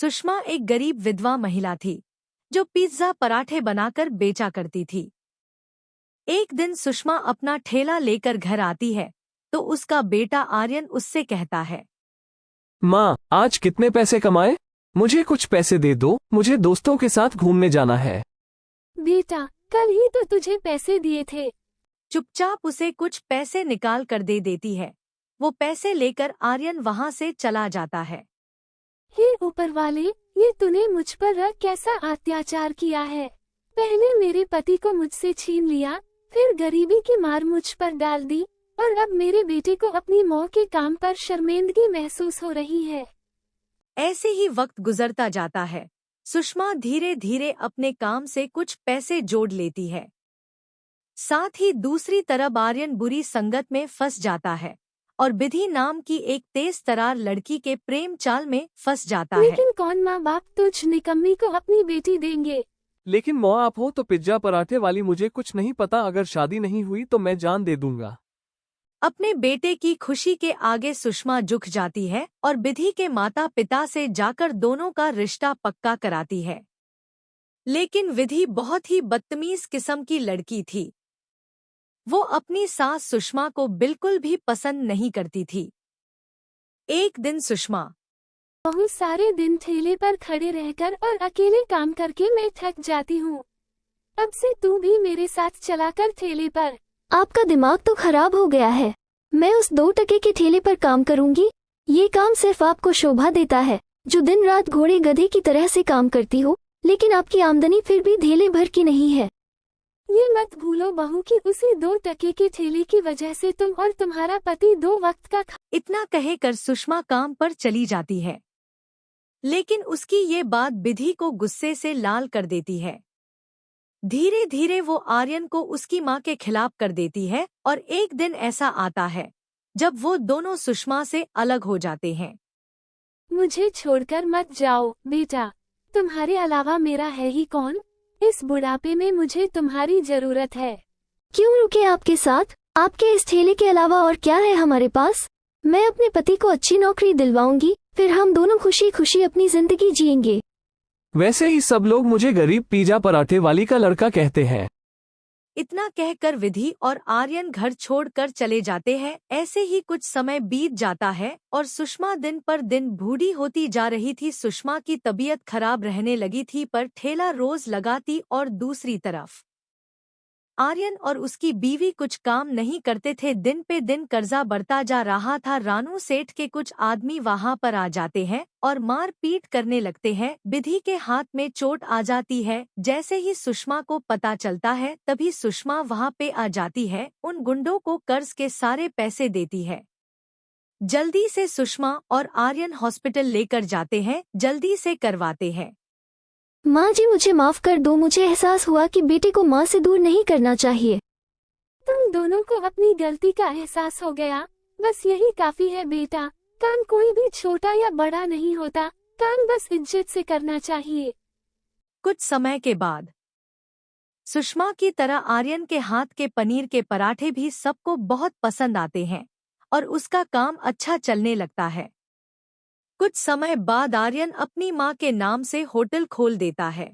सुषमा एक गरीब विधवा महिला थी जो पिज्जा पराठे बनाकर बेचा करती थी। एक दिन सुषमा अपना ठेला लेकर घर आती है तो उसका बेटा आर्यन उससे कहता है, माँ, आज कितने पैसे कमाए? मुझे कुछ पैसे दे दो, मुझे दोस्तों के साथ घूमने जाना है। बेटा, कल ही तो तुझे पैसे दिए थे। चुपचाप उसे कुछ पैसे निकाल कर दे देती है। वो पैसे लेकर आर्यन वहां से चला जाता है। हे ऊपर वाले, ये तूने मुझ पर कैसा अत्याचार किया है। पहले मेरे पति को मुझसे छीन लिया, फिर गरीबी की मार मुझ पर डाल दी, और अब मेरे बेटे को अपनी मौत के काम पर शर्मिंदगी महसूस हो रही है। ऐसे ही वक्त गुजरता जाता है। सुषमा धीरे धीरे अपने काम से कुछ पैसे जोड़ लेती है। साथ ही दूसरी तरफ आर्यन बुरी संगत में फंस जाता है और विधि नाम की एक तेज तरार लड़की के प्रेम जाल में फंस जाता है। लेकिन कौन माँ बाप तुझ निकम्मी को अपनी बेटी देंगे? लेकिन माँ, आप हो तो पिज्जा पराठे वाली, मुझे कुछ नहीं पता। अगर शादी नहीं हुई तो मैं जान दे दूंगा। अपने बेटे की खुशी के आगे सुषमा झुक जाती है और विधि के माता पिता से जाकर दोनों का रिश्ता पक्का कराती है। लेकिन विधि बहुत ही बदतमीज किस्म की लड़की थी। वो अपनी सास सुषमा को बिल्कुल भी पसंद नहीं करती थी। एक दिन सुषमा बहुत सारे दिन ठेले पर खड़े रहकर और अकेले काम करके मैं थक जाती हूँ। अब से तू भी मेरे साथ चलाकर ठेले पर। आपका दिमाग तो खराब हो गया है। मैं उस 2 टके के ठेले पर काम करूंगी? ये काम सिर्फ आपको शोभा देता है, जो दिन रात घोड़े गधे की तरह से काम करती हो, लेकिन आपकी आमदनी फिर भी धेले भर की नहीं है। ये मत भूलो बहू कि उसी 2 टके के ठेले की वजह से तुम और तुम्हारा पति 2 वक्त का इतना कहकर सुषमा काम पर चली जाती है। लेकिन उसकी ये बात विधि को गुस्से से लाल कर देती है। धीरे धीरे वो आर्यन को उसकी माँ के खिलाफ कर देती है और एक दिन ऐसा आता है जब वो दोनों सुषमा से अलग हो जाते हैं। मुझे छोड़कर मत जाओ बेटा, तुम्हारे अलावा मेरा है ही कौन? इस बुढ़ापे में मुझे तुम्हारी जरूरत है। क्यों रुके आपके साथ? आपके इस ठेले के अलावा और क्या है हमारे पास? मैं अपने पति को अच्छी नौकरी दिलवाऊंगी, फिर हम दोनों खुशी खुशी अपनी जिंदगी जिएंगे। वैसे ही सब लोग मुझे गरीब पिज्जा पराठे वाली का लड़का कहते हैं। इतना कहकर विधि और आर्यन घर छोड़कर चले जाते हैं। ऐसे ही कुछ समय बीत जाता है और सुषमा दिन पर दिन बूढ़ी होती जा रही थी। सुषमा की तबीयत खराब रहने लगी थी, पर ठेला रोज लगाती और दूसरी तरफ आर्यन और उसकी बीवी कुछ काम नहीं करते थे। दिन पे दिन कर्जा बढ़ता जा रहा था। रानू सेठ के कुछ आदमी वहां पर आ जाते हैं और मार पीट करने लगते हैं। विधि के हाथ में चोट आ जाती है। जैसे ही सुषमा को पता चलता है तभी सुषमा वहां पे आ जाती है। उन गुंडों को कर्ज के सारे पैसे देती है। जल्दी से सुषमा और आर्यन हॉस्पिटल लेकर जाते हैं, जल्दी से करवाते हैं। माँ जी, मुझे माफ कर दो। मुझे एहसास हुआ कि बेटे को माँ से दूर नहीं करना चाहिए। तुम दोनों को अपनी गलती का एहसास हो गया, बस यही काफी है बेटा। काम कोई भी छोटा या बड़ा नहीं होता, काम बस इज्जत से करना चाहिए। कुछ समय के बाद सुषमा की तरह आर्यन के हाथ के पनीर के पराठे भी सबको बहुत पसंद आते हैं और उसका काम अच्छा चलने लगता है। कुछ समय बाद आर्यन अपनी माँ के नाम से होटल खोल देता है।